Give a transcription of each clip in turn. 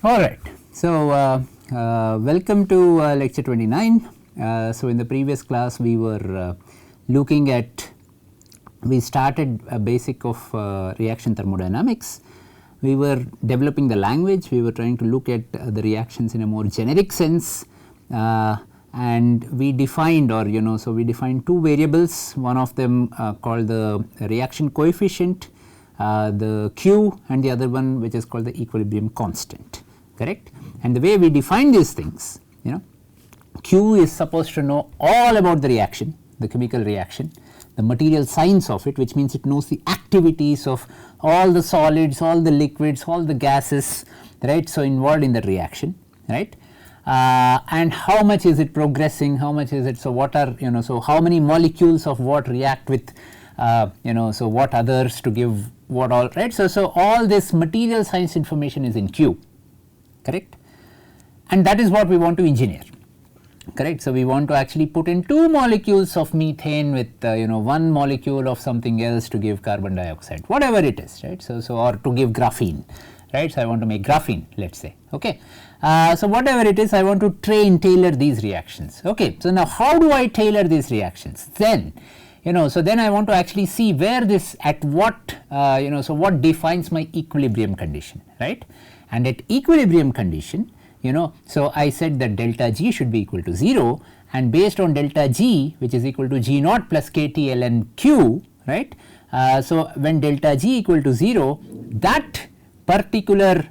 Alright, so welcome to lecture 29. So in the previous class we were looking at, we started a basic of reaction thermodynamics. We were developing the language, we were trying to look at the reactions in a more generic sense, and we defined, or so we defined two variables, one of them called the reaction coefficient, the Q, and the other one which is called the equilibrium constant, correct. And the way we define these things, Q is supposed to know all about the reaction, the chemical reaction, the material science of it, which means it knows the activities of all the solids, all the liquids, all the gases, right, so involved in the reaction, right. And how much is it progressing, how much is it, so what are, so how many molecules of what react with, so what others to give what all, right. So all this material science information is in Q, correct, and that is what we want to engineer, correct. So we want to actually put in two molecules of methane with one molecule of something else to give carbon dioxide, whatever it is, right. So or to give graphene, right. So I want to make graphene, let's say, okay. So whatever it is, I want to tailor these reactions, okay. So now how do I tailor these reactions? Then so then I want to actually see where this, at what so what defines my equilibrium condition, right. And at equilibrium condition, so I said that delta G should be equal to 0, and based on delta G, which is equal to G naught plus KT ln Q, right. So when delta G equal to 0, that particular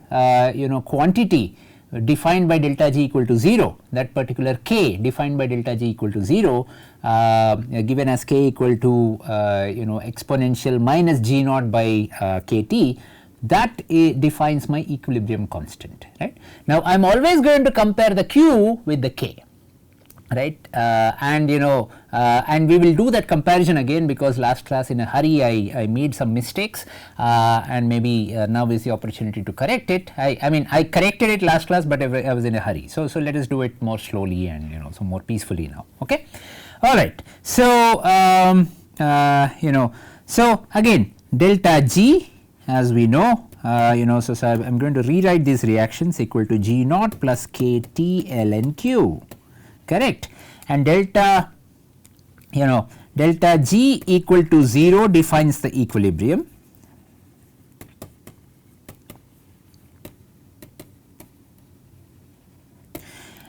quantity defined by delta G equal to 0, that particular K defined by delta G equal to 0, given as K equal to exponential minus G naught by KT, that defines my equilibrium constant, right. Now I am always going to compare the Q with the K, right, and and we will do that comparison again, because last class in a hurry I made some mistakes, and maybe now is the opportunity to correct it. I mean I corrected it last class, but I was in a hurry, so let us do it more slowly and so more peacefully now, okay. Alright, so so again delta G, as we know, so I am going to rewrite these reactions equal to G naught plus KT ln Q, correct. And delta delta G equal to 0 defines the equilibrium,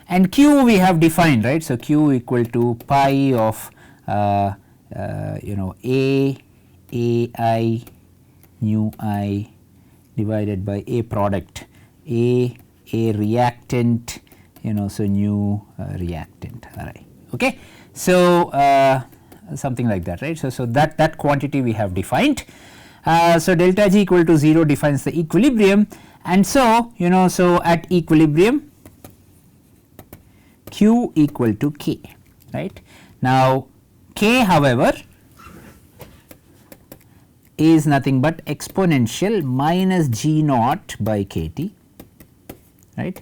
and Q we have defined, right. So Q equal to pi of AI nu I divided by A product, A reactant, so nu reactant, alright, okay. So something like that, right. So that quantity we have defined. So delta G equal to 0 defines the equilibrium, and so so at equilibrium Q equal to K, right. Now K, however, is nothing but exponential minus G naught by KT, right,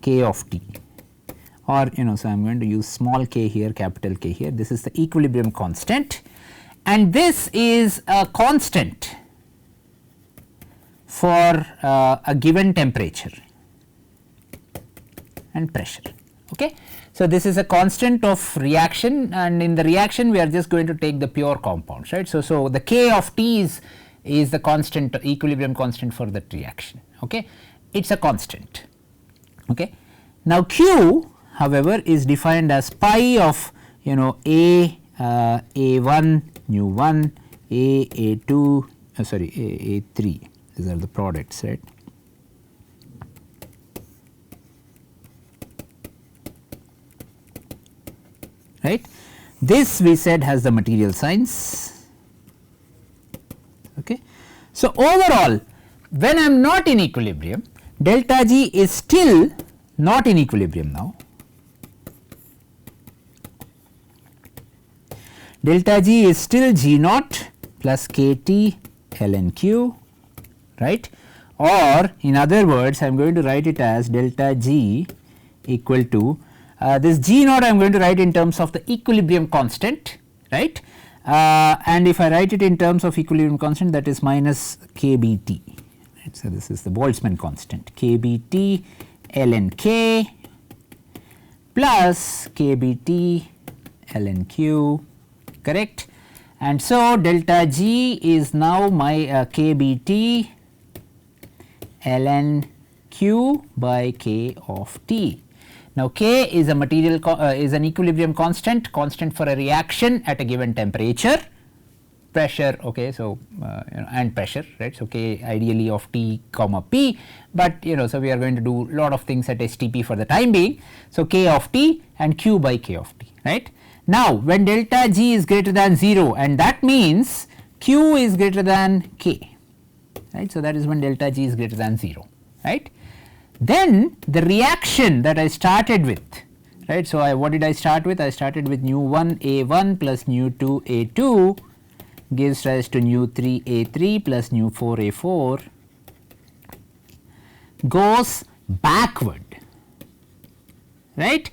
K of T, or so I am going to use small k here, capital K here. This is the equilibrium constant, and this is a constant for a given temperature and pressure, okay. So this is a constant of reaction, and in the reaction we are just going to take the pure compounds, right. So the K of T is the constant, equilibrium constant for that reaction, okay. It's a constant, okay. Now Q, however, is defined as pi of A1 nu 1, A2 A3, these are the products, right. Right. This we said has the material signs, okay. So overall, when I am not in equilibrium, delta G is still not in equilibrium now. Delta G is still G naught plus KT ln Q, right, or in other words I am going to write it as delta G equal to this G naught I am going to write in terms of the equilibrium constant, right, and if I write it in terms of equilibrium constant, that is minus KBT, right. So, this is the Boltzmann constant kBT ln K plus kBT ln Q, correct. And so, delta G is now my kBT ln Q by K of T. Now, K is a material is an equilibrium constant for a reaction at a given temperature, pressure, okay. So, and pressure, right. So, K ideally of T comma P, but so we are going to do lot of things at STP for the time being. So, K of T and Q by K of T, right. Now, when delta G is greater than 0, and that means Q is greater than K, right. So, that is when delta G is greater than 0, right. Then the reaction that I started with, right. So, what did I start with? I started with nu 1 A1 plus nu 2 A2 gives rise to nu 3 A3 plus nu 4 A4 goes backward, right.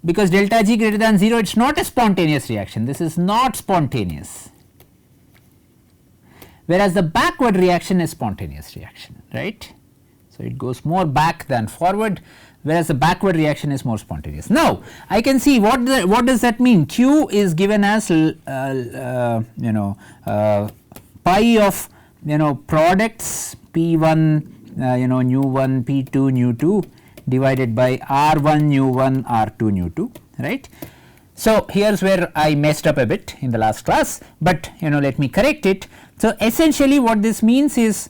Because delta G greater than 0, it is not a spontaneous reaction, this is not spontaneous, whereas the backward reaction is spontaneous reaction, right. So, it goes more back than forward, whereas the backward reaction is more spontaneous. Now, I can see what does that mean? Q is given as pi of products P1 nu 1 P2 nu 2 divided by R1 nu 1 R2 nu 2, right. So, here is where I messed up a bit in the last class, but let me correct it. So, essentially what this means is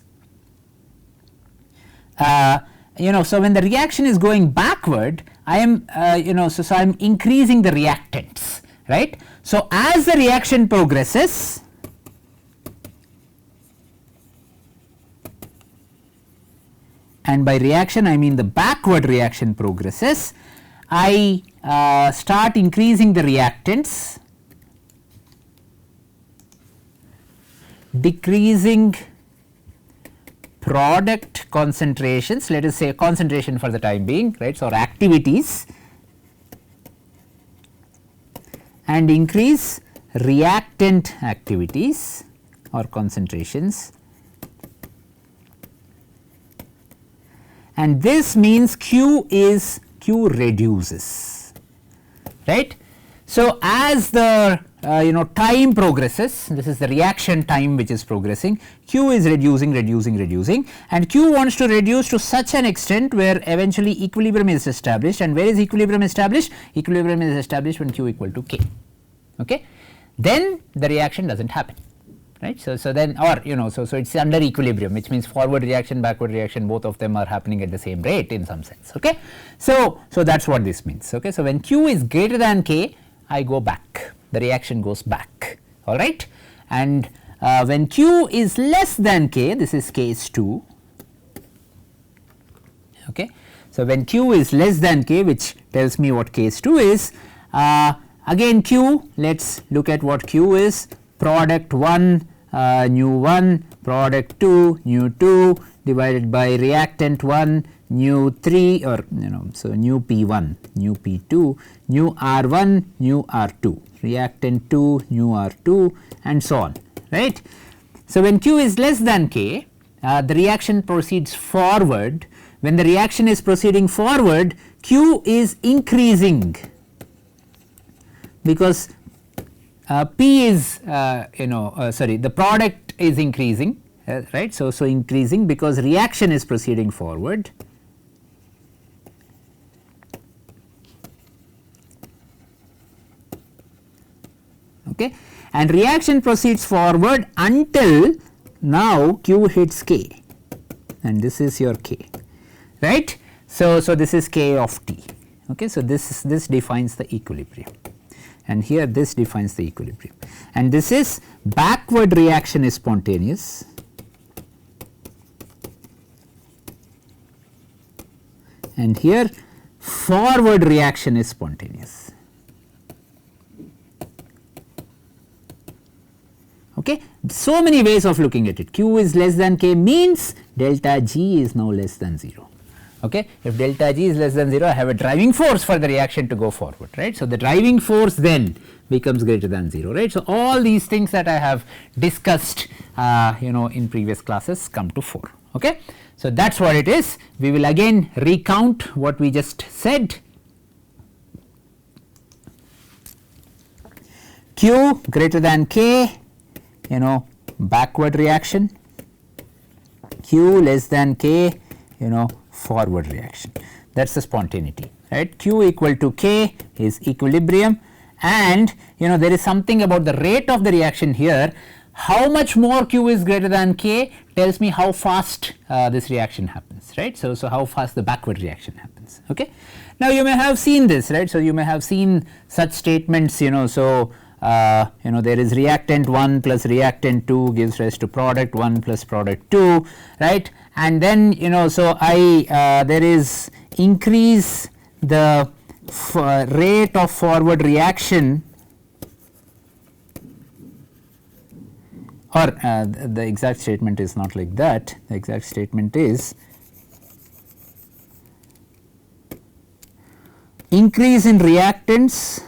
so when the reaction is going backward, I am so I am increasing the reactants, right. So, as the reaction progresses, and by reaction I mean the backward reaction progresses, I start increasing the reactants, decreasing product concentrations, let us say concentration for the time being, right. So, or activities, and increase reactant activities or concentrations, and this means Q reduces, right. So, as the time progresses, this is the reaction time which is progressing, Q is reducing, and Q wants to reduce to such an extent where eventually equilibrium is established. And where is equilibrium established? Equilibrium is established when Q equal to K, okay. Then the reaction does not happen, right. So, then or so it is under equilibrium, which means forward reaction, backward reaction, both of them are happening at the same rate in some sense, okay. So, that is what this means, okay. So, when Q is greater than K, I go back, the reaction goes back, all right. And when Q is less than K, this is case 2, okay. So, when Q is less than K, which tells me what case 2 is, again Q, let us look at what Q is, product 1 nu 1, product 2 nu 2 divided by reactant 1 nu 3 or so nu P1, nu P2, nu R1, nu R2, reactant 2, nu R2 and so on, right. So, when Q is less than K, the reaction proceeds forward. When the reaction is proceeding forward, Q is increasing because P is the product is increasing, right. So, increasing because reaction is proceeding forward, okay, and reaction proceeds forward until now Q hits K, and this is your K, right. So, this is K of T, okay. So, this defines the equilibrium, and here this defines the equilibrium, and this is backward reaction is spontaneous, and here forward reaction is spontaneous. Okay. So many ways of looking at it. Q is less than K means delta G is now less than 0. Okay. If delta G is less than 0, I have a driving force for the reaction to go forward, right. So, the driving force then becomes greater than 0, right. So, all these things that I have discussed in previous classes come to fore. Okay. So, that is what it is. We will again recount what we just said. Q greater than K, backward reaction, Q less than K, forward reaction. That is the spontaneity, right. Q equal to K is equilibrium, and there is something about the rate of the reaction here. How much more Q is greater than K tells me how fast this reaction happens, right. So, how fast the backward reaction happens. Okay. Now, you may have seen this, right. So, you may have seen such statements, so there is reactant 1 plus reactant 2 gives rise to product 1 plus product 2, right, and then so there is increase the rate of forward reaction, or the exact statement is not like that. The exact statement is increase in reactants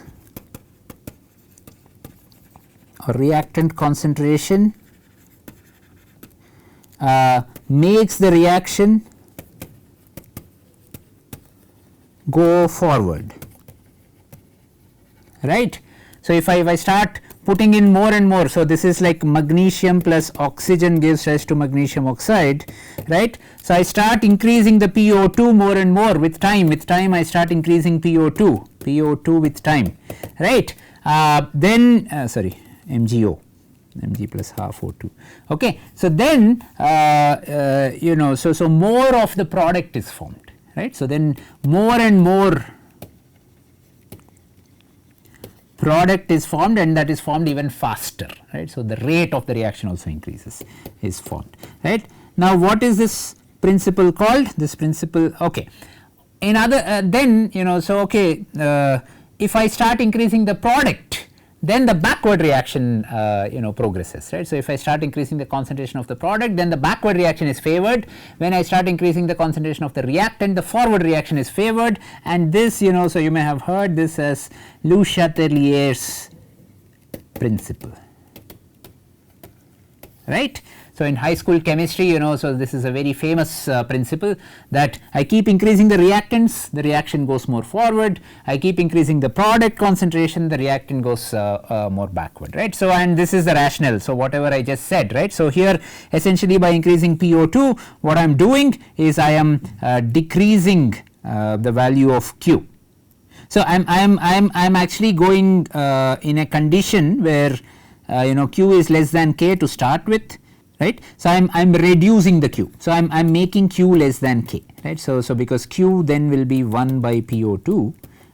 or reactant concentration makes the reaction go forward, right. So, if I start putting in more and more, so this is like magnesium plus oxygen gives rise to magnesium oxide, right. So, I start increasing the PO2 more and more with time, I start increasing PO2 with time, right. Then MgO, Mg plus half O2. Okay. So, then so more of the product is formed, right. So, then more and more product is formed, and that is formed even faster, right. So, the rate of the reaction also increases, is formed, right. Now, what is this principle called? This principle, okay. In other then so okay, if I start increasing the product, then the backward reaction progresses, right. So, if I start increasing the concentration of the product, then the backward reaction is favored. When I start increasing the concentration of the reactant, the forward reaction is favored, and this so you may have heard this as Chateliers principle, right. So, in high school chemistry, so this is a very famous principle, that I keep increasing the reactants, the reaction goes more forward. I keep increasing the product concentration, the reactant goes more backward, right. So, and this is the rationale. So, whatever I just said, right. So, here essentially by increasing PO2, what I am doing is I am decreasing the value of Q. So, I am actually going in a condition where Q is less than K to start with, right. So, I am reducing the Q. So, I am making Q less than K, right. So, because Q then will be 1 by PO2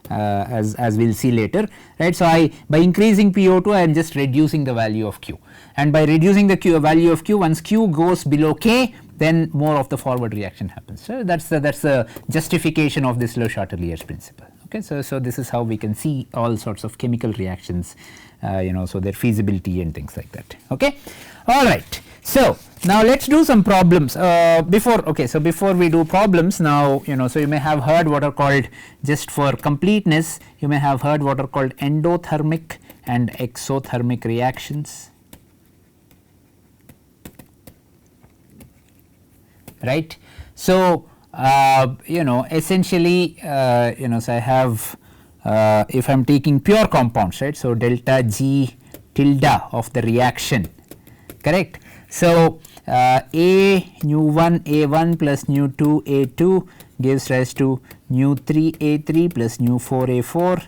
as we will see later, right. So, by increasing PO2 I am just reducing the value of Q, and by reducing the value of Q, once Q goes below K, then more of the forward reaction happens. So, that is the justification of this Le Chatelier's principle. Okay. So, this is how we can see all sorts of chemical reactions, so their feasibility and things like that. Okay. All right. So, now let us do some problems before we do problems. Now, so you may have heard what are called, just for completeness, you may have heard what are called endothermic and exothermic reactions, right. So, essentially so I have if I am taking pure compounds, right. So, delta G tilde of the reaction, correct. So, A nu 1 A1 plus nu 2 A2 gives rise to nu 3 A3 plus nu 4 A4.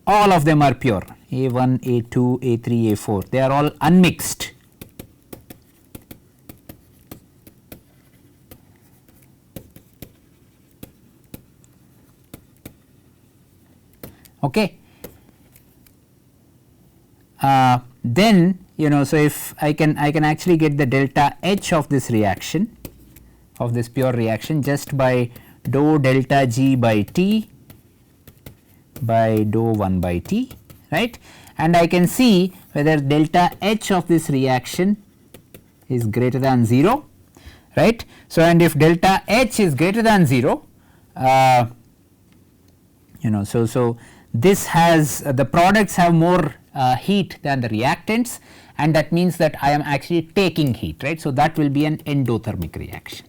All of them are pure, A1, A2, A3, A4, they are all unmixed. Okay. Then so if I can actually get the delta H of this reaction, of this pure reaction, just by dou delta G by T by dou 1 by T, right, and I can see whether delta H of this reaction is greater than 0, right. So, and if delta H is greater than 0, so this has the products have more heat than the reactants, and that means that I am actually taking heat, right. So, that will be an endothermic reaction.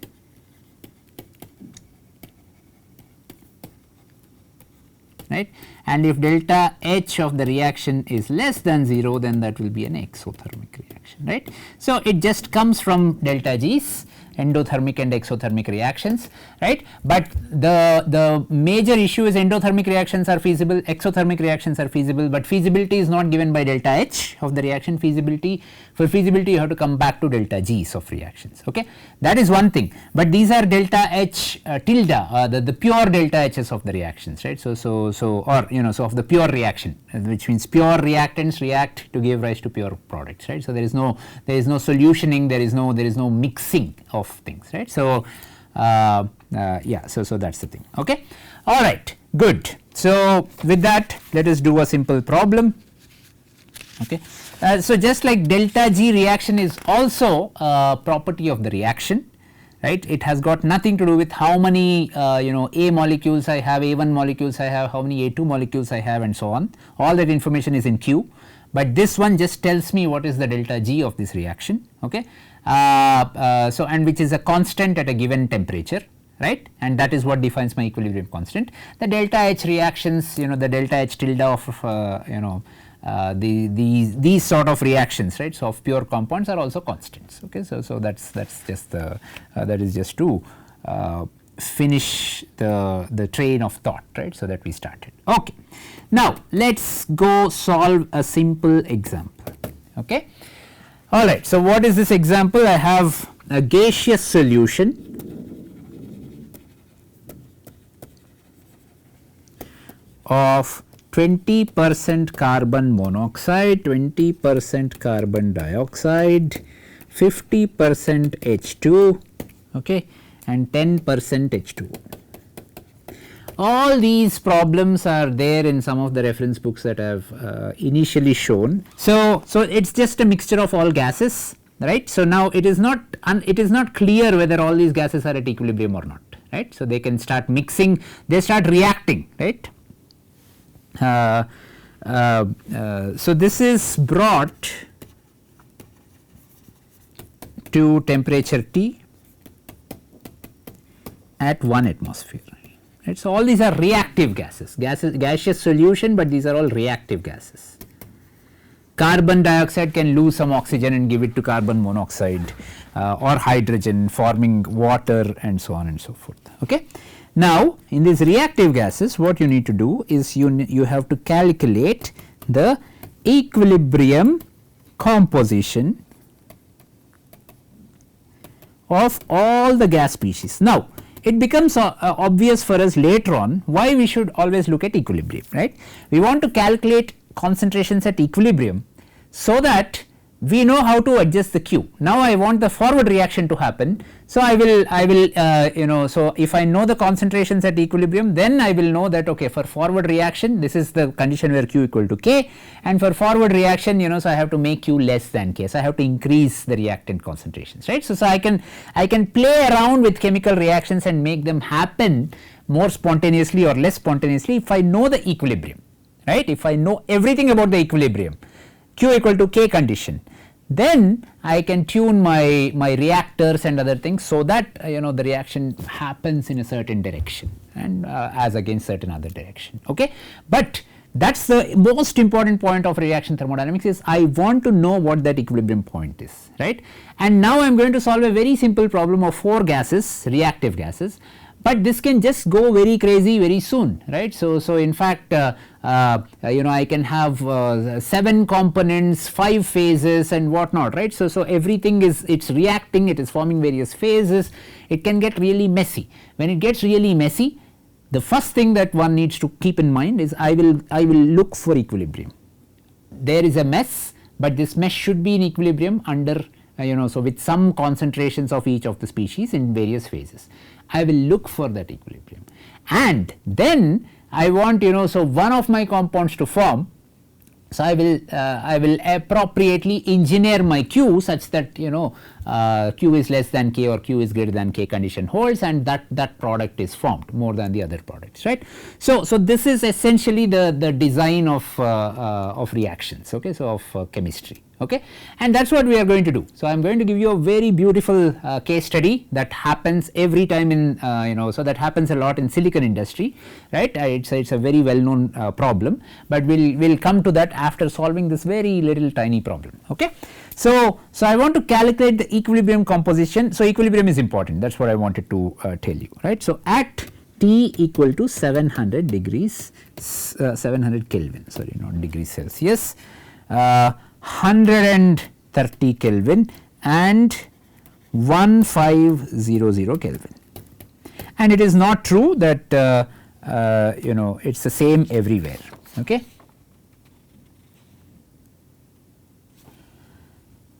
Right, and if delta H of the reaction is less than 0, then that will be an exothermic reaction, right. So, it just comes from delta G's, endothermic and exothermic reactions, right. But the major issue is endothermic reactions are feasible, exothermic reactions are feasible, but feasibility is not given by delta H of the reaction. Feasibility, for feasibility you have to come back to delta G's of reactions, okay. That is one thing, but these are delta H tilde, the pure delta H's of the reactions, right. So of the pure reaction, which means pure reactants react to give rise to pure products, right. So, there is no solutioning, there is no mixing of things, right. So, yeah, so that is the thing, okay. All right, good. So, with that let us do a simple problem, okay. So, just like delta G reaction is also a property of the reaction, right. It has got nothing to do with how many A molecules I have, A1 molecules I have, how many A2 molecules I have and so on. All that information is in Q, but this one just tells me what is the delta G of this reaction, okay. So, and which is a constant at a given temperature, right, and that is what defines my equilibrium constant. The delta H reactions, the delta H tilde of these sort of reactions, right. So, of pure compounds are also constants, okay. So, that's just the that is just to finish the train of thought, right. So, that we started, okay. Now, let us go solve a simple example, okay. All right. So, what is this example? I have a gaseous solution of 20% carbon monoxide, 20% carbon dioxide, 50% H2, okay, and 10% H2O. All these problems are there in some of the reference books that I have initially shown. So, it is just a mixture of all gases, right. So, now it is not clear whether all these gases are at equilibrium or not, right. So, they can start mixing, they start reacting, right. So, this is brought to temperature T at 1 atmosphere. Right. So, all these are reactive gases, gaseous solution, but these are all reactive gases. Carbon dioxide can lose some oxygen and give it to carbon monoxide or hydrogen, forming water and so on and so forth, okay. Now, in these reactive gases, what you need to do is you have to calculate the equilibrium composition of all the gas species. Now, it becomes obvious for us later on why we should always look at equilibrium, right. We want to calculate concentrations at equilibrium so that we know how to adjust the Q. Now, I want the forward reaction to happen. So, I will so if I know the concentrations at equilibrium, then I will know that, okay, for forward reaction this is the condition where Q equal to K, and for forward reaction, so I have to make Q less than K. So, I have to increase the reactant concentrations, right. So, I can play around with chemical reactions and make them happen more spontaneously or less spontaneously if I know the equilibrium, right. If I know everything about the equilibrium, Q equal to K condition, then I can tune my reactors and other things so that the reaction happens in a certain direction and as against certain other direction, okay. But that is the most important point of reaction thermodynamics, is I want to know what that equilibrium point is, right. And now I am going to solve a very simple problem of 4 gases, reactive gases, but this can just go very crazy very soon, right. So in fact I can have 7 components, 5 phases and whatnot, right. So everything is, it's reacting, it is forming various phases, it can get really messy. When it gets really messy, the first thing that one needs to keep in mind is I will look for equilibrium. There is a mess, but this mess should be in equilibrium under so with some concentrations of each of the species in various phases. I will look for that equilibrium, and then I want so one of my compounds to form. So I will appropriately engineer my Q such that Q is less than K or Q is greater than K condition holds, and that product is formed more than the other products, right. So this is essentially the design of reactions, okay, so of chemistry, okay, and that is what we are going to do. So I am going to give you a very beautiful case study that happens every time in so that happens a lot in silicon industry, right. It's a very well known problem, but we'll come to that after solving this very little tiny problem, okay. So I want to calculate the equilibrium composition. So equilibrium is important, that is what I wanted to tell you, right. So at T equal to 700 degrees 700 Kelvin, sorry, not degrees Celsius, 130 Kelvin and 1500 Kelvin, and it is not true that it's the same everywhere, okay.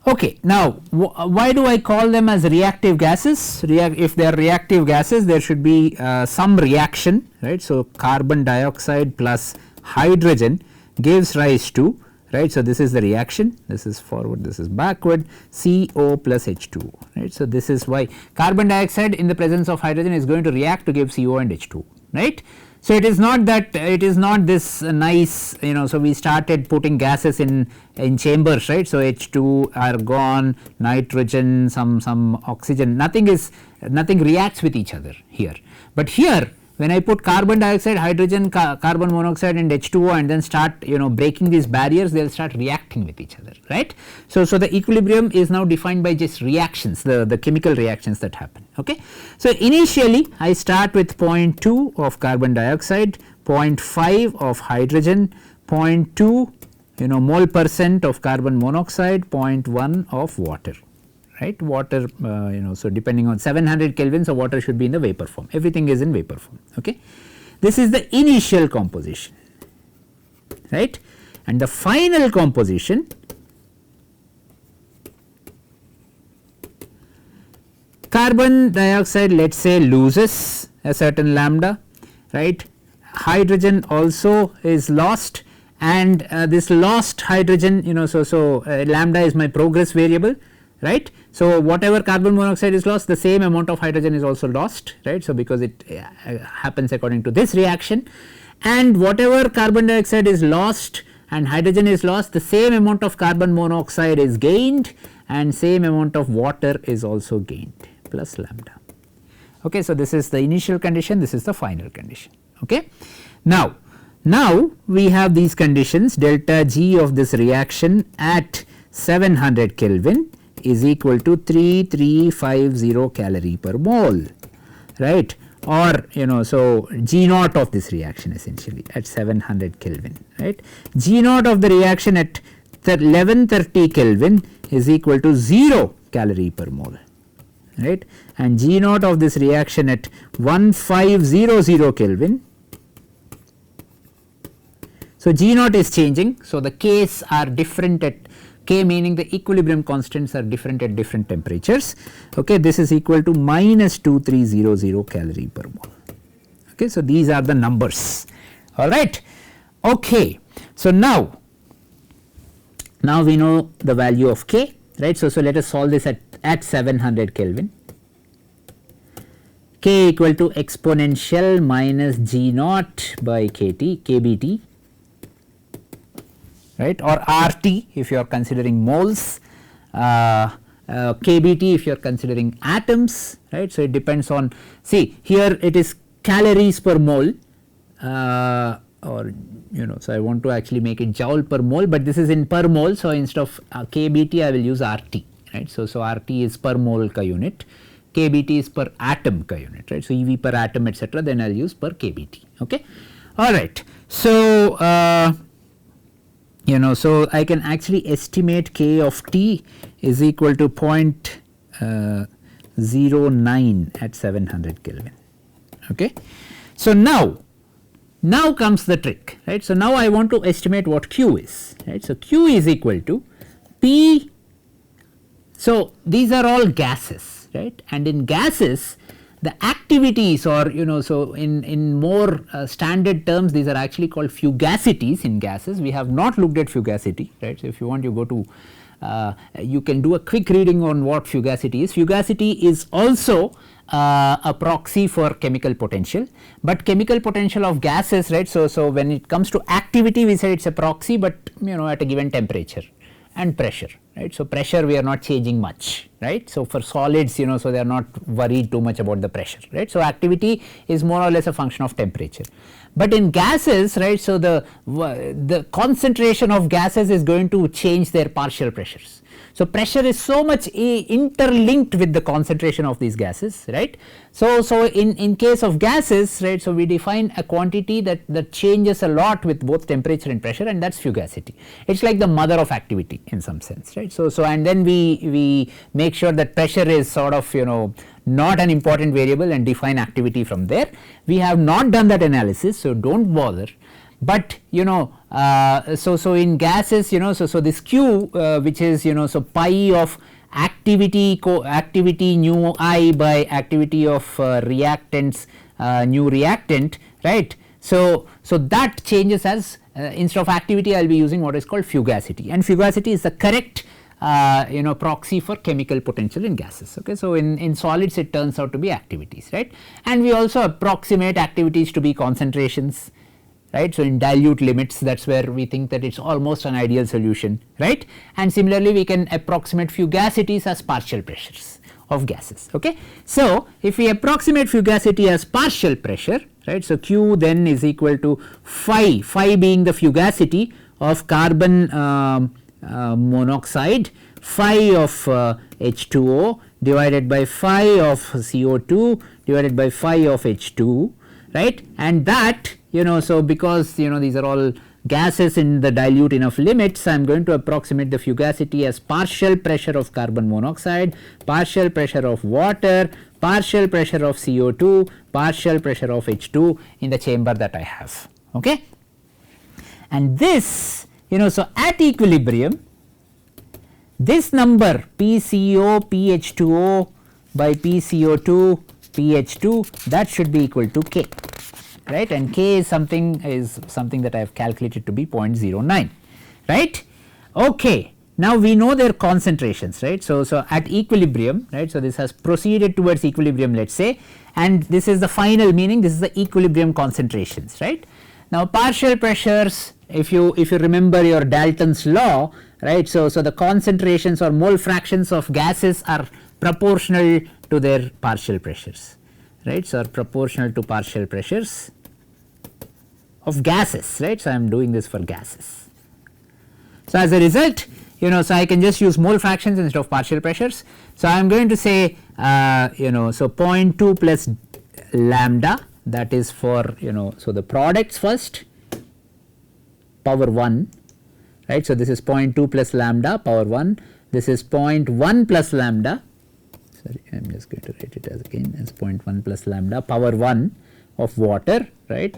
Okay, now why do I call them as reactive gases? If they are reactive gases, there should be some reaction, right. So carbon dioxide plus hydrogen gives rise to, right. So this is the reaction, this is forward, this is backward, CO plus H2, right. So this is why carbon dioxide in the presence of hydrogen is going to react to give CO and H2, right. So it is not that it is not this nice, so we started putting gases in chambers, right. So H2 are gone, nitrogen, some oxygen, nothing reacts with each other here, but here when I put carbon dioxide, hydrogen, carbon monoxide and H2O and then start breaking these barriers, they will start reacting with each other, right. So the equilibrium is now defined by just reactions, the chemical reactions that happen, okay. So initially I start with 0.2 of carbon dioxide, 0.5 of hydrogen, 0.2 mole percent of carbon monoxide, 0.1 of water, right. Water, so depending on 700 Kelvin, so water should be in the vapor form, everything is in vapor form, okay. This is the initial composition, right, and the final composition carbon dioxide, let us say, loses a certain lambda, right. Hydrogen also is lost, and this lost hydrogen, lambda is my progress variable, right. So whatever carbon monoxide is lost, the same amount of hydrogen is also lost, right. So because it happens according to this reaction, and whatever carbon dioxide is lost and hydrogen is lost, the same amount of carbon monoxide is gained and same amount of water is also gained plus lambda, okay. So this is the initial condition, this is the final condition, okay. Now we have these conditions, delta G of this reaction at 700 Kelvin is equal to 3350 calorie per mole, right, or so G naught of this reaction essentially at 700 Kelvin, right. G naught of the reaction at 1130 Kelvin is equal to 0 calorie per mole, right, and G naught of this reaction at 1500 Kelvin. So G naught is changing, so the K's are different at K, meaning the equilibrium constants are different at different temperatures, okay. This is equal to minus 2300 calorie per mole, okay. So these are the numbers, alright, okay. So now we know the value of K, right. So let us solve this at 700 Kelvin. K equal to exponential minus G naught by KBT, right, or RT if you are considering moles, KBT if you are considering atoms, right. So it depends on, see here it is calories per mole, or so I want to actually make it joule per mole, but this is in per mole, so instead of KBT I will use RT, right. So RT is per mole ka unit, KBT is per atom ka unit, right. So EV per atom etc., then I will use per KBT, okay. Alright, so so I can actually estimate K of T is equal to 0.09 at 700 Kelvin, okay. So now comes the trick, right. So now I want to estimate what Q is, right. So Q is equal to P, so these are all gases, right, and in gases the activities, or so in more standard terms these are actually called fugacities in gases. We have not looked at fugacity, right. So if you want, you go to you can do a quick reading on what fugacity is. Fugacity is also a proxy for chemical potential, but chemical potential of gases, right. So when it comes to activity, we said it's a proxy, but at a given temperature and pressure, right. So pressure we are not changing much, right. So for solids, so they are not worried too much about the pressure, right. So activity is more or less a function of temperature. But in gases, right, so the concentration of gases is going to change their partial pressures. So pressure is so much interlinked with the concentration of these gases, right. So in case of gases, right, so we define a quantity that changes a lot with both temperature and pressure, and that's fugacity. It's like the mother of activity in some sense, right. So and then we make sure that pressure is sort of not an important variable and define activity from there. We have not done that analysis, so don't bother. But so in gases, so this Q which is so pi of activity nu I by activity of reactants nu reactant, right. So that changes as instead of activity I will be using what is called fugacity, and fugacity is the correct proxy for chemical potential in gases. Okay, so in solids it turns out to be activities, right, and we also approximate activities to be concentrations, right. So in dilute limits, that's where we think that it's almost an ideal solution, right, and similarly we can approximate fugacities as partial pressures of gases. Okay, so if we approximate fugacity as partial pressure, right, so Q then is equal to phi being the fugacity of carbon monoxide, phi of H2O divided by phi of CO2 divided by phi of H2, right, and that so because these are all gases in the dilute enough limits, I am going to approximate the fugacity as partial pressure of carbon monoxide, partial pressure of water, partial pressure of CO2, partial pressure of H2 in the chamber that I have. Okay, and this so at equilibrium, this number PCO PH2O by PCO2 PH2, that should be equal to K, right, and K is something that I have calculated to be 0.09, right. Okay, now we know their concentrations, right. So at equilibrium, right, so this has proceeded towards equilibrium, let us say, and this is the final, meaning this is the equilibrium concentrations, right. Now partial pressures, if you remember your Dalton's law, right, so the concentrations or mole fractions of gases are proportional to their partial pressures, right, so are proportional to partial pressures of gases, right. So I am doing this for gases. So as a result, so I can just use mole fractions instead of partial pressures. So I am going to say so 0.2 plus lambda, that is for so the products first, power 1, right. So this is 0.2 plus lambda power 1, this is 0.1 plus lambda, sorry I am just going to write it as again as 0.1 plus lambda power 1 of water, right,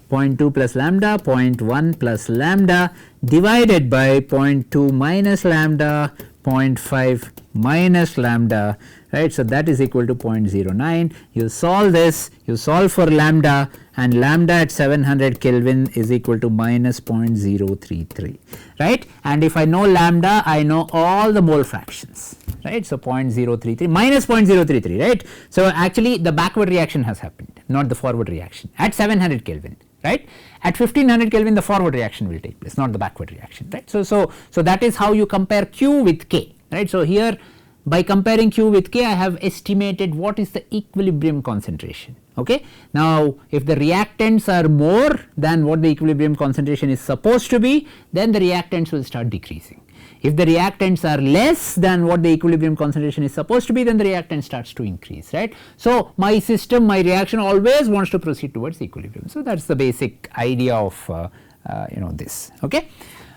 0.2 plus lambda, 0.1 plus lambda divided by 0.2 minus lambda, 0.5 minus lambda, right. So that is equal to 0.09. You solve this, you solve for lambda, and lambda at 700 Kelvin is equal to minus 0.033, right, and if I know lambda, I know all the mole fractions, right. So 0.033 minus 0.033, right. So actually the backward reaction has happened, not the forward reaction at 700 Kelvin, right. At 1500 Kelvin the forward reaction will take place, not the backward reaction, right. So that is how you compare Q with K, right. So here by comparing Q with K, I have estimated what is the equilibrium concentration. Okay. Now if the reactants are more than what the equilibrium concentration is supposed to be, then the reactants will start decreasing. If the reactants are less than what the equilibrium concentration is supposed to be, then the reactant starts to increase, right. So my system, my reaction always wants to proceed towards equilibrium. So that is the basic idea of this. Okay.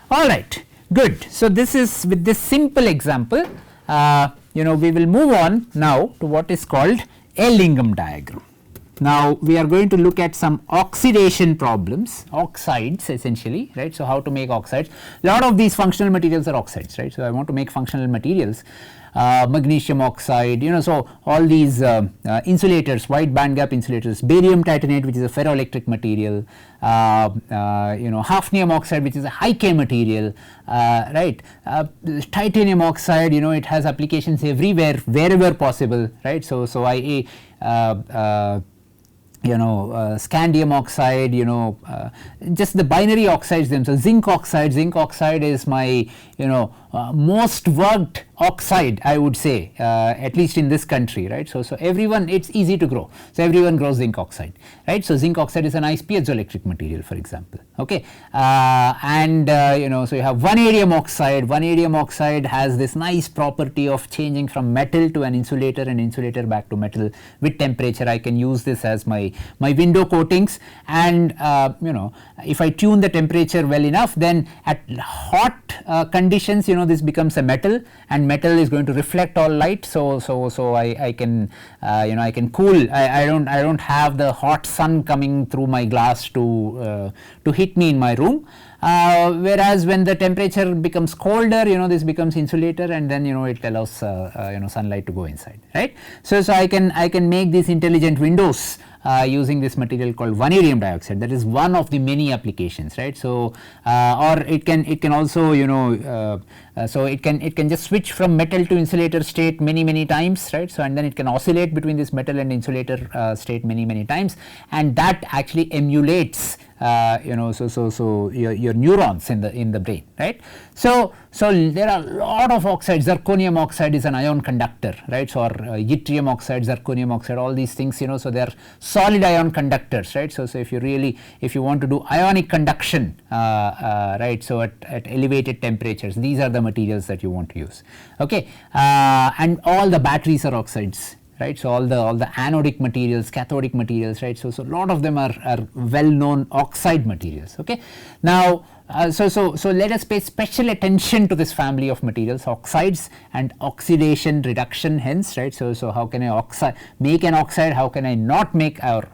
All right, good. So this is with this simple example, we will move on now to what is called Ellingham diagram. Now we are going to look at some oxidation problems, oxides essentially, right. So how to make oxides. A lot of these functional materials are oxides, right. So I want to make functional materials, magnesium oxide, so all these insulators, wide band gap insulators, barium titanate, which is a ferroelectric material, hafnium oxide, which is a high K material, right. Titanium oxide, it has applications everywhere, wherever possible, right. So scandium oxide, just the binary oxides themselves. Zinc oxide is my most worked oxide, I would say, at least in this country, right. So everyone, it's easy to grow, so everyone grows zinc oxide, right. So zinc oxide is a nice piezoelectric material, for example, okay. So you have vanadium oxide has this nice property of changing from metal to an insulator and insulator back to metal with temperature. I can use this as my window coatings, and if I tune the temperature well enough, then at hot conditions, this becomes a metal, and metal is going to reflect all light. So I can I can cool. I don't have the hot sun coming through my glass to hit me in my room. Whereas when the temperature becomes colder, this becomes insulator, and then it allows sunlight to go inside, right. So I can make these intelligent windows using this material called vanadium dioxide. That is one of the many applications, right. So or it can also so it can just switch from metal to insulator state many times, right. So and then it can oscillate between this metal and insulator state many times, and that actually emulates so your neurons in the brain, right. So there are a lot of oxides. Zirconium oxide is an ion conductor, right. So or yttrium oxide, zirconium oxide, all these things, so they are solid ion conductors, right. So if you want to do ionic conduction, right, so at elevated temperatures, these are the materials that you want to use, okay. And all the batteries are oxides, right. So all the anodic materials, cathodic materials, right. So a lot of them are well known oxide materials, okay. Now so let us pay special attention to this family of materials, oxides and oxidation reduction, hence, right. So how can I make an oxide, how can I not make, or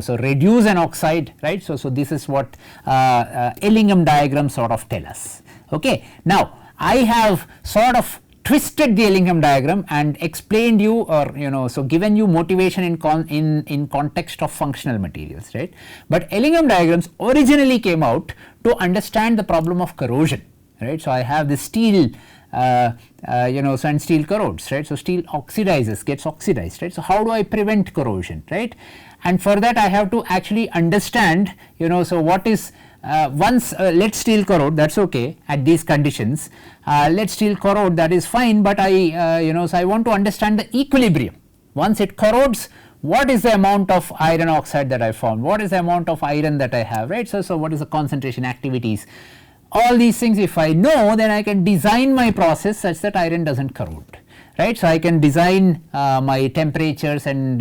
so reduce an oxide, right. So this is what Ellingham diagrams sort of tell us, okay. Now I have sort of twisted the Ellingham diagram and explained you, or so given you motivation in context of functional materials, right. But Ellingham diagrams originally came out to understand the problem of corrosion, right. So I have this steel, and steel corrodes, right. So steel gets oxidized, right. So how do I prevent corrosion, right. And for that I have to actually understand, so what is once let steel corrode, that's okay at these conditions, let steel corrode, that is fine, but I so I want to understand the equilibrium. Once it corrodes, what is the amount of iron oxide that I found, what is the amount of iron that I have, right. So what is the concentration, activities, all these things if I know, then I can design my process such that iron doesn't corrode, right. So I can design my temperatures and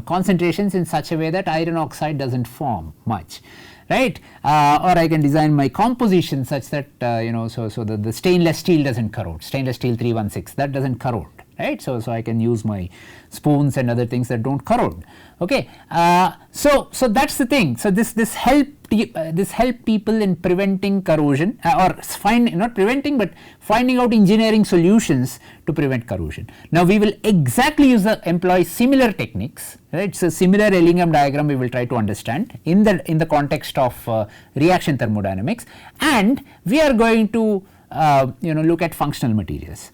concentrations in such a way that iron oxide doesn't form much, right. Or I can design my composition such that so the stainless steel doesn't corrode, stainless steel 316, that doesn't corrode, right. So I can use my spoons and other things that don't corrode, okay. So that's the thing. So this help people in preventing corrosion, or not preventing but finding out engineering solutions to prevent corrosion. Now we will employ similar techniques, right. So similar Ellingham diagram we will try to understand in the context of reaction thermodynamics, and we are going to look at functional materials,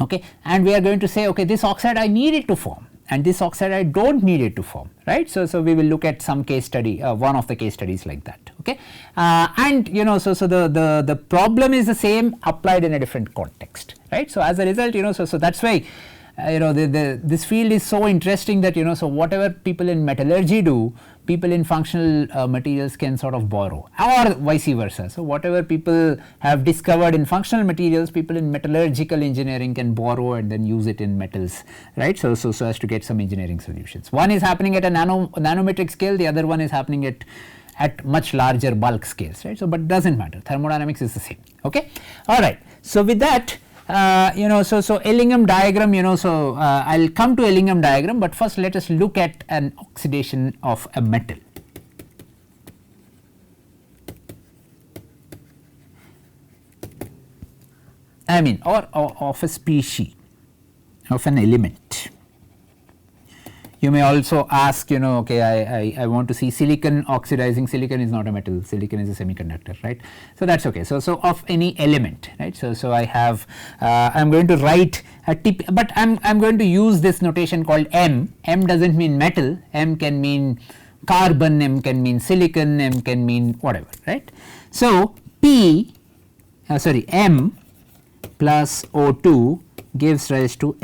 okay. And we are going to say, okay, this oxide I need it to form, and this oxide I don't need it to form, right. So we will look at some case study, one of the case studies like that, okay. And so the problem is the same applied in a different context, right. So as a result, so that's why this field is so interesting that so whatever people in metallurgy do, people in functional materials can sort of borrow, or vice versa. So whatever people have discovered in functional materials, people in metallurgical engineering can borrow and then use it in metals, right. So as to get some engineering solutions. One is happening at a nanometric scale, the other one is happening at much larger bulk scales, right. So but doesn't matter, thermodynamics is the same, okay. All right. So with that, so Ellingham diagram, so I'll come to Ellingham diagram, but first let us look at an oxidation of a metal. I mean, or of a species, of an element. You may also ask, okay, I want to see silicon oxidizing. Silicon is not a metal, silicon is a semiconductor, right. So that is okay. So of any element, right. So I have, I am going to write a tip, but I am going to use this notation called M. M does not mean metal, M can mean carbon, M can mean silicon, M can mean whatever, right. So M plus O2 gives rise to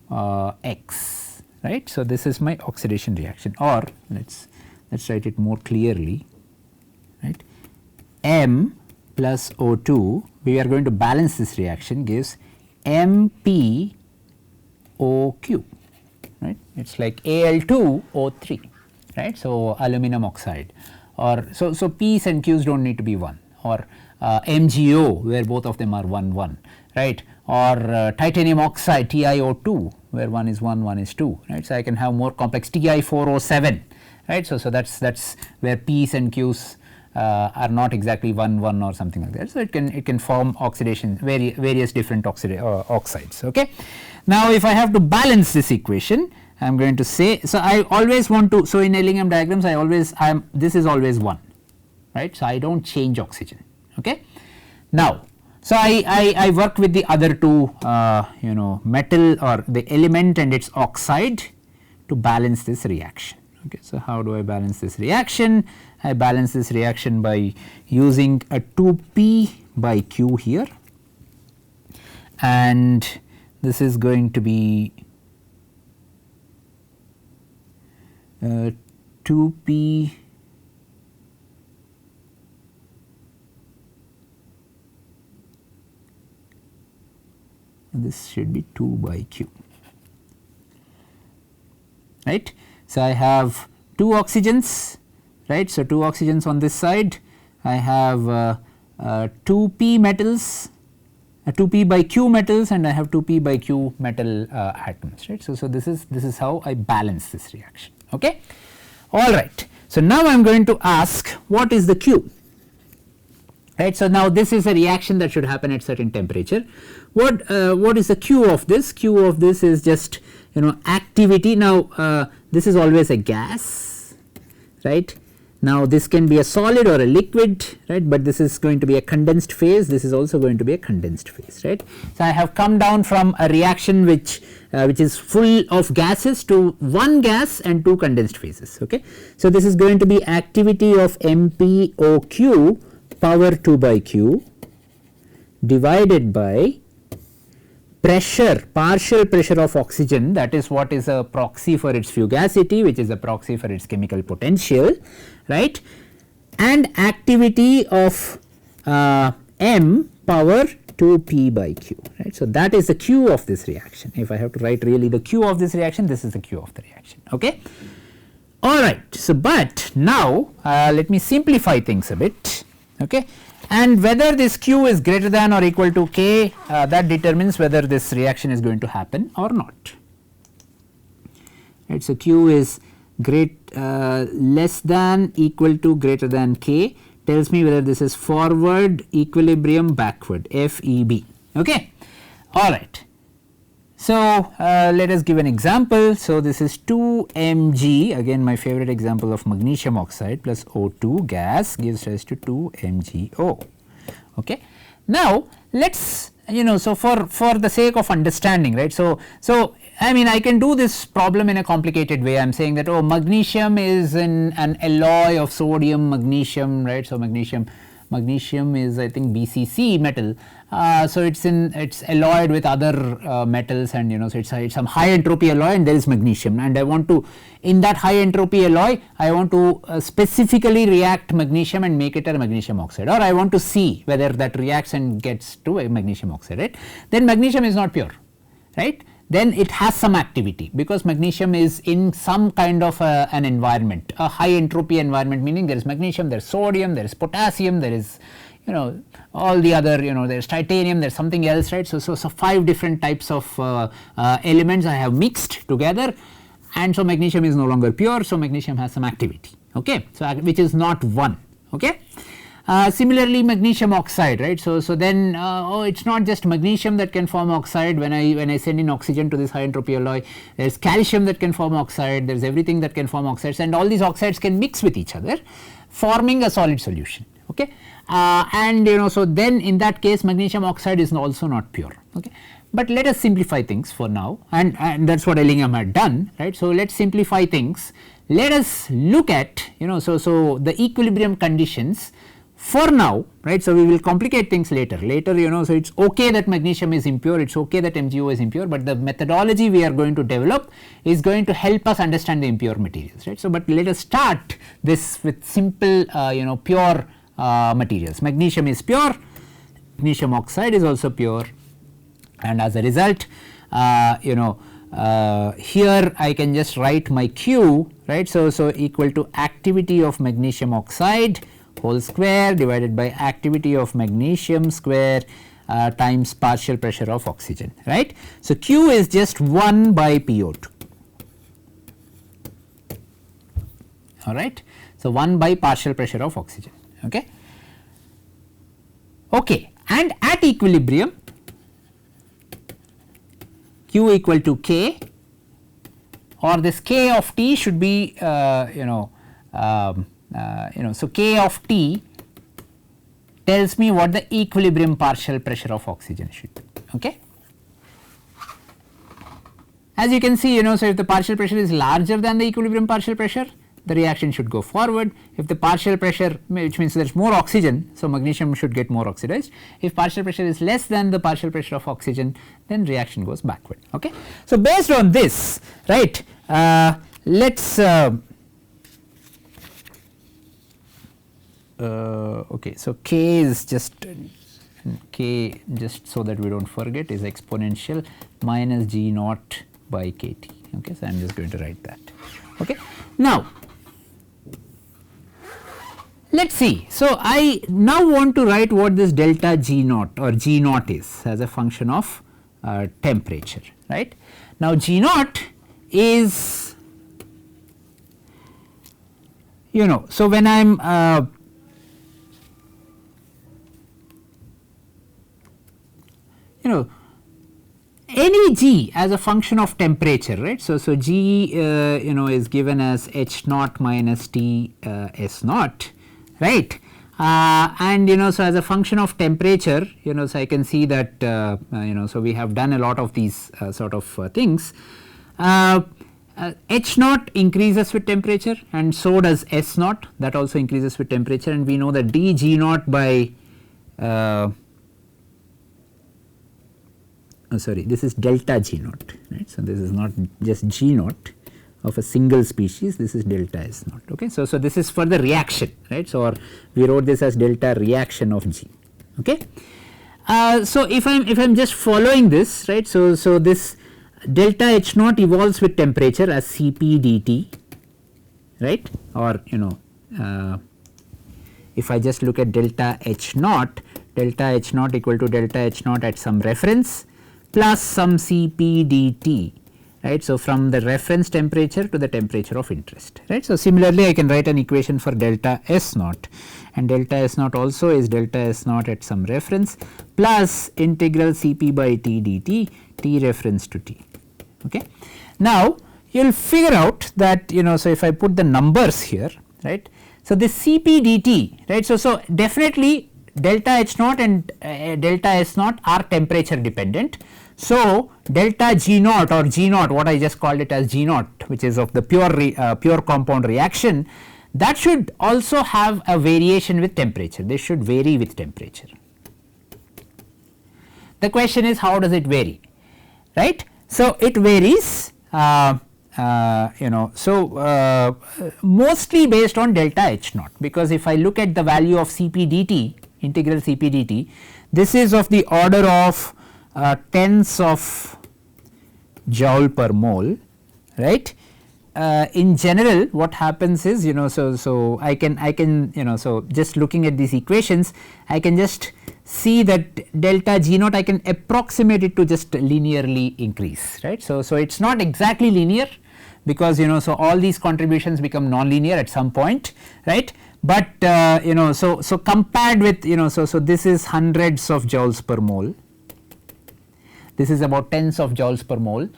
MOX. Right. So this is my oxidation reaction, or let's write it more clearly, right. M plus O2, we are going to balance this reaction, gives MpOQ, right. It's like Al2O3, right. So aluminum oxide, or so P's and Q's don't need to be 1, or MgO, where both of them are 1 1, right, or titanium oxide TiO2, where 1 is 1, 1 is 2, right. So I can have more complex Ti4O7, right. So that's where P's and Q's are not exactly 1 1 or something like that. So it can form oxidation, various different oxides. Okay. Now if I have to balance this equation, I am going to say, so I always want to, so in Ellingham diagrams this is always 1, right. So I don't change oxygen. Okay. Now so I work with the other two metal or the element and its oxide to balance this reaction. Okay. So how do I balance this reaction? I balance this reaction by using a 2p by q here, and this is going to be 2p this should be 2 by q, right. So I have 2 oxygens, right. So 2 oxygens on this side, I have 2p metals, 2p by q metals, and I have 2p by q metal atoms, right. So this is how I balance this reaction. Okay. All right. So now I am going to ask, what is the q? Right. So now this is a reaction that should happen at certain temperature. What is the Q of this? Q of this is just activity. Now this is always a gas, right. Now this can be a solid or a liquid, right, but this is going to be a condensed phase, this is also going to be a condensed phase, right. So I have come down from a reaction which is full of gases to 1 gas and 2 condensed phases. Okay. So this is going to be activity of MpOQ power 2 by q divided by pressure, partial pressure of oxygen, that is what is a proxy for its fugacity, which is a proxy for its chemical potential, right, and activity of M power 2p by q, right. So that is the Q of this reaction. If I have to write really the Q of this reaction, this is the Q of the reaction. Okay. All right. So but now let me simplify things a bit. Okay. And whether this Q is greater than or equal to K, that determines whether this reaction is going to happen or not. Right. So Q is less than, equal to, greater than K, tells me whether this is forward, equilibrium, backward, FEB. Okay. All right. So let us give an example. So this is 2 Mg, again my favorite example of magnesium oxide, plus O2 gas gives rise to 2 MgO. Okay. Now let's so for the sake of understanding, right. So I mean I can do this problem in a complicated way. I am saying that magnesium is in an alloy of sodium, magnesium, right. So magnesium is I think BCC metal, so it's alloyed with other metals, and so it's some high entropy alloy, and there is magnesium, and I want to, in that high entropy alloy, I want to specifically react magnesium and make it a magnesium oxide, or I want to see whether that reacts and gets to a magnesium oxide, right. Then magnesium is not pure, right. Then it has some activity, because magnesium is in some kind of an environment, a high entropy environment, meaning there is magnesium, there is sodium, there is potassium, there is all the other, there's titanium, there's something else, right. So 5 different types of elements I have mixed together, and so magnesium is no longer pure, so magnesium has some activity, okay, so which is not 1, okay. Similarly magnesium oxide, right. So then it's not just magnesium that can form oxide. When I send in oxygen to this high entropy alloy, there's calcium that can form oxide, there's everything that can form oxides, and all these oxides can mix with each other, forming a solid solution, okay. And so then in that case magnesium oxide is also not pure, okay. But let us simplify things for now, and that is what Ellingham had done, right. So let us simplify things. Let us look at so the equilibrium conditions for now, right. So we will complicate things later, so it's okay that magnesium is impure, it's okay that MgO is impure, but the methodology we are going to develop is going to help us understand the impure materials, right. So but let us start this with simple pure materials. Magnesium is pure, magnesium oxide is also pure, and as a result here I can just write my Q, right. So equal to activity of magnesium oxide whole square divided by activity of magnesium square times partial pressure of oxygen, right. So Q is just 1 by PO2, all right. So 1 by partial pressure of oxygen, okay. Okay, and at equilibrium Q equal to K, or this K of T should be so K of T tells me what the equilibrium partial pressure of oxygen should be, okay. As you can see, so if the partial pressure is larger than the equilibrium partial pressure, the reaction should go forward. If the partial pressure, which means there is more oxygen, so magnesium should get more oxidized. If partial pressure is less than the partial pressure of oxygen, then reaction goes backward, okay. So based on this, right, let's okay, so K is just so that we don't forget, is exponential minus G naught by KT, okay. So I am just going to write that, okay. Now let us see. So I now want to write what this delta G naught or G naught is as a function of temperature, right. Now G naught is so when I am any G as a function of temperature, right. So G is given as H naught minus T S naught, right, and so as a function of temperature, so I can see that so we have done a lot of these sort of things. H naught increases with temperature, and so does S naught, that also increases with temperature, and we know that d G naught by this is delta G naught, right. So this is not just G naught of a single species, this is delta S naught, okay. So this is for the reaction, right. So or we wrote this as delta reaction of G, okay. So if I'm just following this, right, so this delta H naught evolves with temperature as Cp dt, right, or if I just look at delta H naught equal to delta H naught at some reference plus some Cp dt, right. So from the reference temperature to the temperature of interest, right. So similarly I can write an equation for delta S naught, and delta S naught also is delta S naught at some reference plus integral Cp by T dt, T reference to T, okay. Now you will figure out that so if I put the numbers here, right, so this Cp dt, right, so definitely delta H naught and delta S naught are temperature dependent. So delta G naught or G naught, what I just called it as G naught, which is of the pure compound reaction, that should also have a variation with temperature, they should vary with temperature. The question is, how does it vary, right. So it varies mostly based on delta H naught, because if I look at the value of Cp dt, integral Cp dt, this is of the order of tenths of joule per mole, right. in general what happens is, so I can so just looking at these equations, I can just see that delta G naught I can approximate it to just linearly increase, right. So it's not exactly linear, because so all these contributions become non-linear at some point, right. But so compared with so this is hundreds of joules per mole, this is about tens of joules per mole.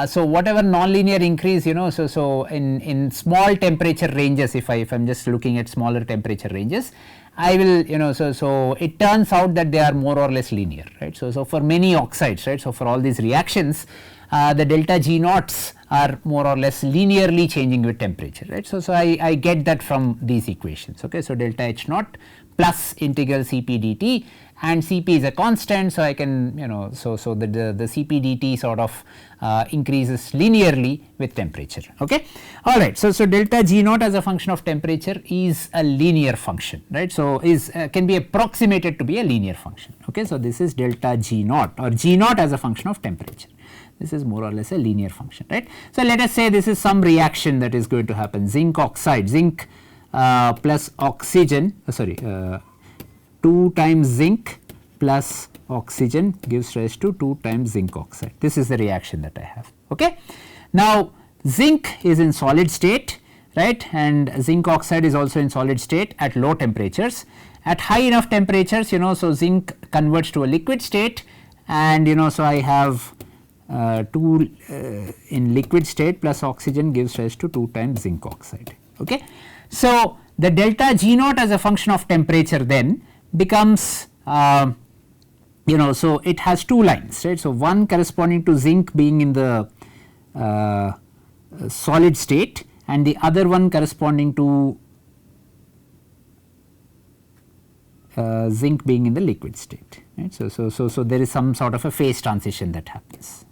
So whatever non-linear increase, so in small temperature ranges, if I'm just looking at smaller temperature ranges, I will so it turns out that they are more or less linear, right. So for many oxides, right, so for all these reactions, the delta G naughts are more or less linearly changing with temperature, right. So I get that from these equations, okay. So delta H naught plus integral Cp dt, and Cp is a constant, so I can so the Cp dt sort of increases linearly with temperature, okay. All right, so delta G naught as a function of temperature is a linear function, right. So is can be approximated to be a linear function, okay. So this is delta G naught, or G naught as a function of temperature. This is more or less a linear function, right. So let us say this is some reaction that is going to happen, zinc oxide, zinc plus oxygen, 2 times zinc plus oxygen gives rise to 2 times zinc oxide. This is the reaction that I have, okay. Now zinc is in solid state, right, and zinc oxide is also in solid state at low temperatures. At high enough temperatures, so zinc converts to a liquid state, and so I have 2 in liquid state plus oxygen gives rise to 2 times zinc oxide, okay. So the delta G naught as a function of temperature then becomes so it has 2 lines, right. So one corresponding to zinc being in the solid state, and the other one corresponding to zinc being in the liquid state, right. So there is some sort of a phase transition that happens.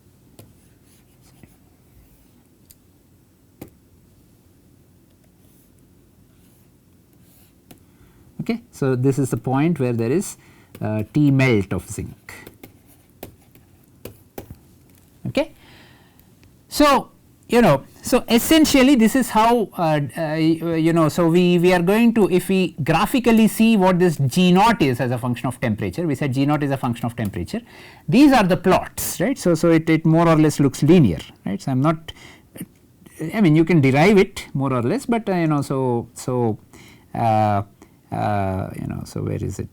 Okay, so this is the point where there is T melt of zinc. Okay, so so essentially this is how so we are going to, if we graphically see what this G naught is as a function of temperature, we said G naught is a function of temperature. These are the plots, right. So it more or less looks linear, right. So I'm not, I mean you can derive it more or less, but so where is it?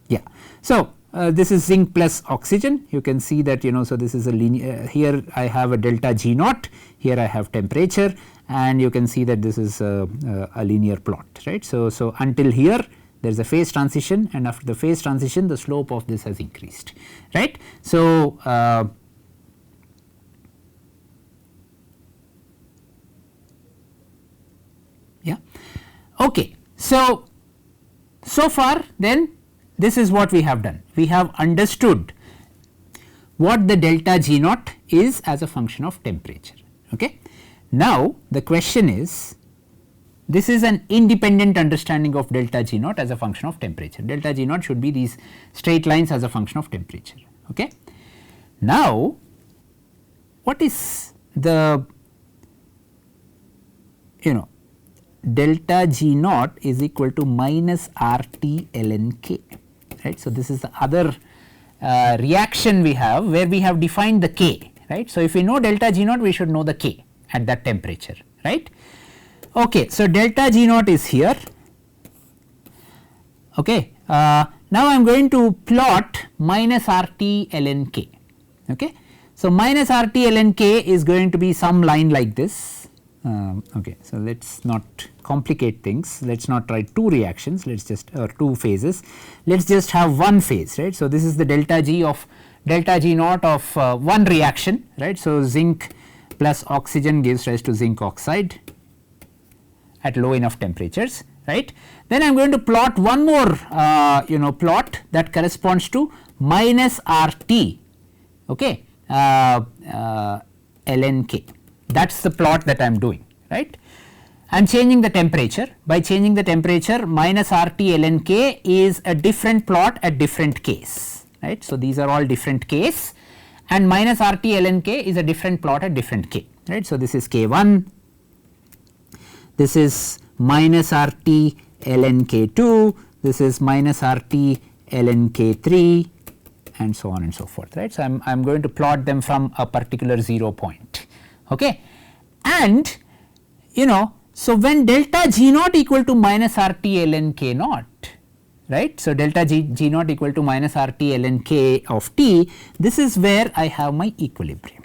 Yeah. So this is zinc plus oxygen. You can see that so this is a linear. Here I have a delta G naught. Here I have temperature, and you can see that this is a linear plot, right. So until here there is a phase transition, and after the phase transition the slope of this has increased, right. So yeah. Okay, so far then this is what we have done. We have understood what the delta G naught is as a function of temperature, okay. Now the question is, this is an independent understanding of delta G naught as a function of temperature. Delta G naught should be these straight lines as a function of temperature, okay. Now what is the delta G naught is equal to minus RT ln K, right. So this is the other reaction we have, where we have defined the K, right. So if we know delta G naught, we should know the K at that temperature, right. Okay, so delta G naught is here, okay. Now I am going to plot minus RT ln K, okay. So minus RT ln K is going to be some line like this. Okay, so let us not complicate things, let us not write 2 reactions, let us just, or 2 phases, let us just have one phase, right. So this is the delta G naught of one reaction, right. So zinc plus oxygen gives rise to zinc oxide at low enough temperatures, right. Then I am going to plot one more plot that corresponds to minus RT, okay, ln K. That is the plot that I am doing, right. I am changing the temperature. By changing the temperature, minus RT ln K is a different plot at different Ks, right. So these are all different Ks, and minus RT ln K is a different plot at different K, right. So, this is K1, this is minus RT ln K2, this is minus RT ln K3 and so on and so forth, right. So, I am going to plot them from a particular 0 point, okay. And so when delta G naught equal to minus RT ln K naught, right. So, delta G naught equal to minus RT ln K of t, this is where I have my equilibrium,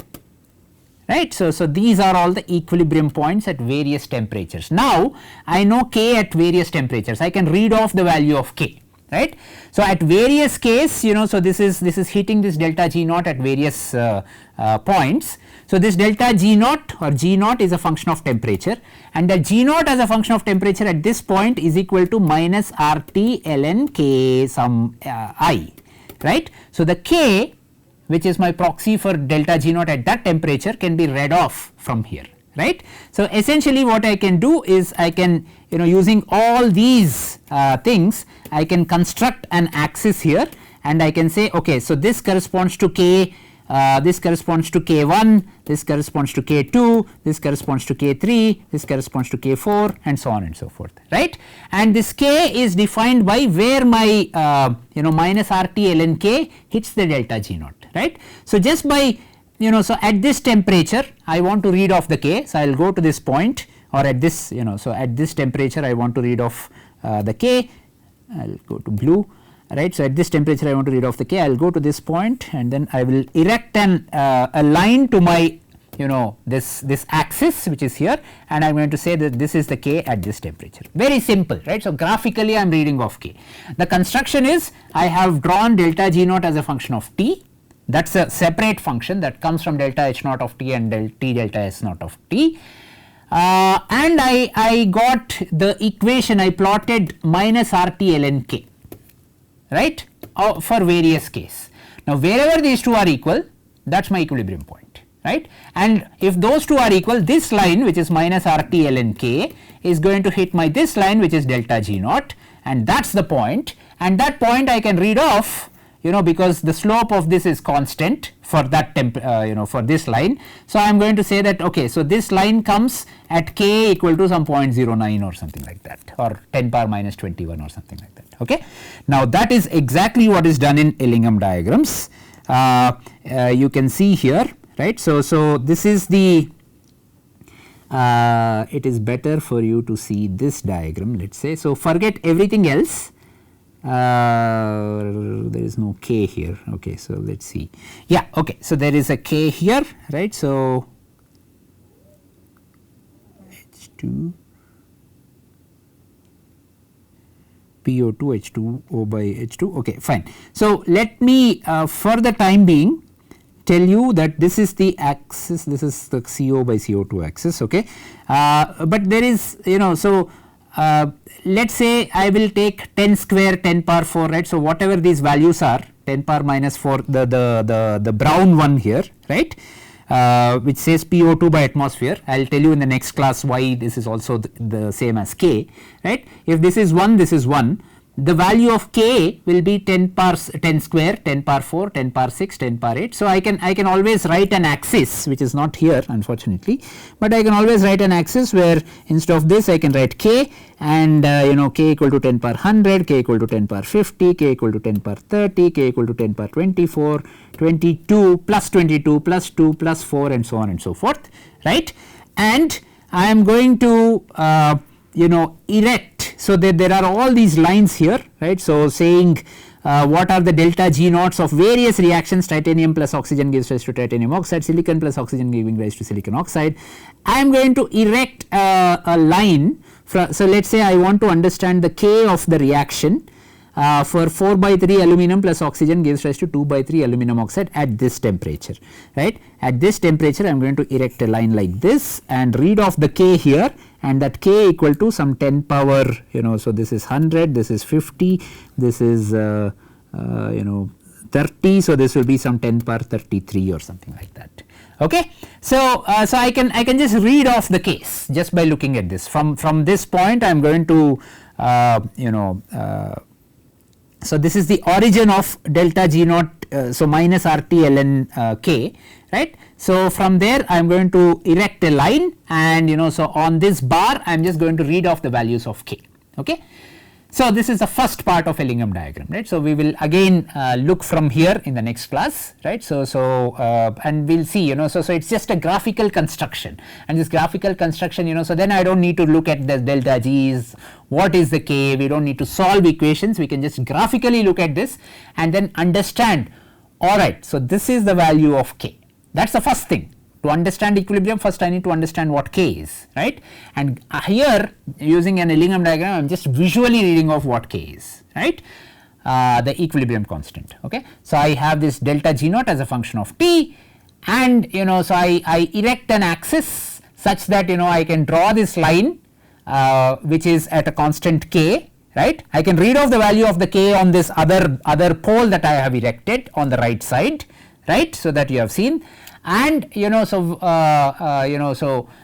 right. So, these are all the equilibrium points at various temperatures. Now, I know K at various temperatures, I can read off the value of K, right. So, at various Ks, so this is hitting this delta G naught at various points. So, this delta G naught or G naught is a function of temperature, and the G naught as a function of temperature at this point is equal to minus RT ln K some I, right. So, the K, which is my proxy for delta G naught at that temperature, can be read off from here, right. So, essentially what I can do is I can using all these things, I can construct an axis here and I can say, okay, so this corresponds to K, this corresponds to K1, this corresponds to K2, this corresponds to K3, this corresponds to K4 and so on and so forth, right. And this K is defined by where my minus RT ln K hits the delta G naught, right. So, just by so at this temperature I want to read off the K, so I will go to this point, or at this so at this temperature I want to read off the K, I will go to blue, right. So, at this temperature I want to read off the K, I will go to this point and then I will erect a line to my this axis which is here, and I am going to say that this is the K at this temperature, very simple, right. So, graphically I am reading off K. The construction is I have drawn delta G naught as a function of t, that is a separate function that comes from delta H naught of t and t delta S naught of t. And I got the equation, I plotted minus RT ln K, right, for various Ks. Now, wherever these two are equal, that is my equilibrium point, right. And if those two are equal, this line which is minus RT ln K is going to hit my this line which is delta G naught, and that is the point, and that point I can read off because the slope of this is constant for that for this line. So, I am going to say that, okay, so this line comes at K equal to some 0.09 or something like that, or 10 power minus 21 or something like that, okay. Now, that is exactly what is done in Ellingham diagrams, you can see here, right. So, this is the it is better for you to see this diagram, let us say. So, forget everything else, there is no K here, okay. So, let us see, yeah, okay. So, there is a K here, right. So, H2 PO2 H2O by H2, okay, fine. So, let me for the time being tell you that this is the axis, this is the CO by CO2 axis, okay. But there is so let us say I will take 10 square 10 power 4, right. So, whatever these values are, 10 power minus 4, the brown one here, right, which says PO2 by atmosphere. I will tell you in the next class why this is also the same as K, right. If this is 1, this is 1, the value of K will be 10 square, 10 power 4, 10 power 6, 10 power 8. So, I can always write an axis which is not here unfortunately, but I can always write an axis where instead of this I can write K, and K equal to 10 power 100, K equal to 10 power 50, K equal to 10 power 30, K equal to 10 power 24, 22 plus 22 plus 2 plus 4 and so on and so forth, right. And I am going to erect, so that there are all these lines here, right. So, saying what are the delta G naughts of various reactions, titanium plus oxygen gives rise to titanium oxide, silicon plus oxygen giving rise to silicon oxide. I am going to erect a line from, so let us say I want to understand the K of the reaction for 4 by 3 aluminum plus oxygen gives rise to 2 by 3 aluminum oxide at this temperature, right. At this temperature I am going to erect a line like this and read off the K here, and that K equal to some 10 power so this is 100, this is 50, this is 30, so this will be some 10 power 33 or something like that, okay. So, so I can just read off the case just by looking at this. From this point I am going to so this is the origin of delta G naught, so minus RT ln K, right. So from there I am going to erect a line, and so on this bar I am just going to read off the values of K. Okay. So this is the first part of Ellingham diagram, right. So we will again look from here in the next class, right. So and we'll see, so it's just a graphical construction, and this graphical construction, so then I don't need to look at the delta G's, what is the K, we don't need to solve equations, we can just graphically look at this and then understand, alright, so this is the value of K. That's the first thing. To understand equilibrium, first I need to understand what K is, right. And here using an Ellingham diagram I am just visually reading off what K is, right, the equilibrium constant. Okay. So I have this delta G naught as a function of T, and so I erect an axis such that I can draw this line which is at a constant K, right. I can read off the value of the K on this other pole that I have erected on the right side, right. So that you have seen. And so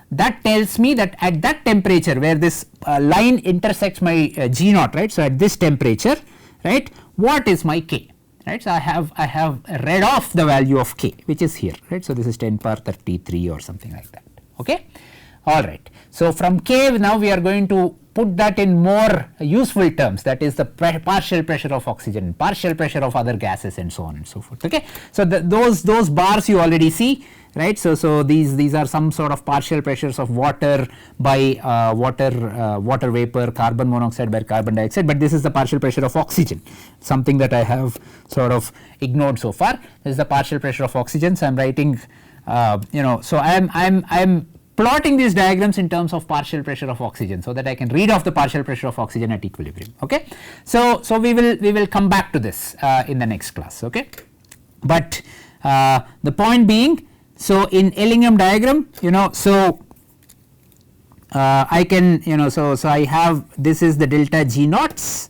that tells me that at that temperature where this line intersects my G naught, right. So at this temperature, right, what is my K, right. So I have read off the value of K, which is here, right. So this is 10 power 33 or something like that. Okay. All right. So from K now we are going to put that in more useful terms, that is the partial pressure of oxygen, partial pressure of other gases, and so on and so forth. Okay. So those bars you already see, right. So these are some sort of partial pressures of water by water vapor, carbon monoxide by carbon dioxide, but this is the partial pressure of oxygen, something that I have sort of ignored so far. This is the partial pressure of oxygen. So I am writing so I am plotting these diagrams in terms of partial pressure of oxygen, so that I can read off the partial pressure of oxygen at equilibrium. Okay. So we will come back to this in the next class. Okay. But the point being, so in Ellingham diagram, so I can so I have, this is the delta G naughts,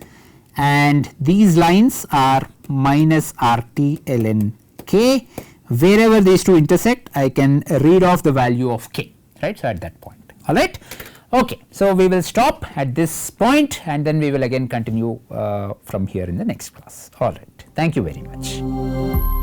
and these lines are minus RT ln K. Wherever these two intersect I can read off the value of K, right. So at that point, all right. Okay. So we will stop at this point, and then we will again continue from here in the next class. All right. Thank you very much.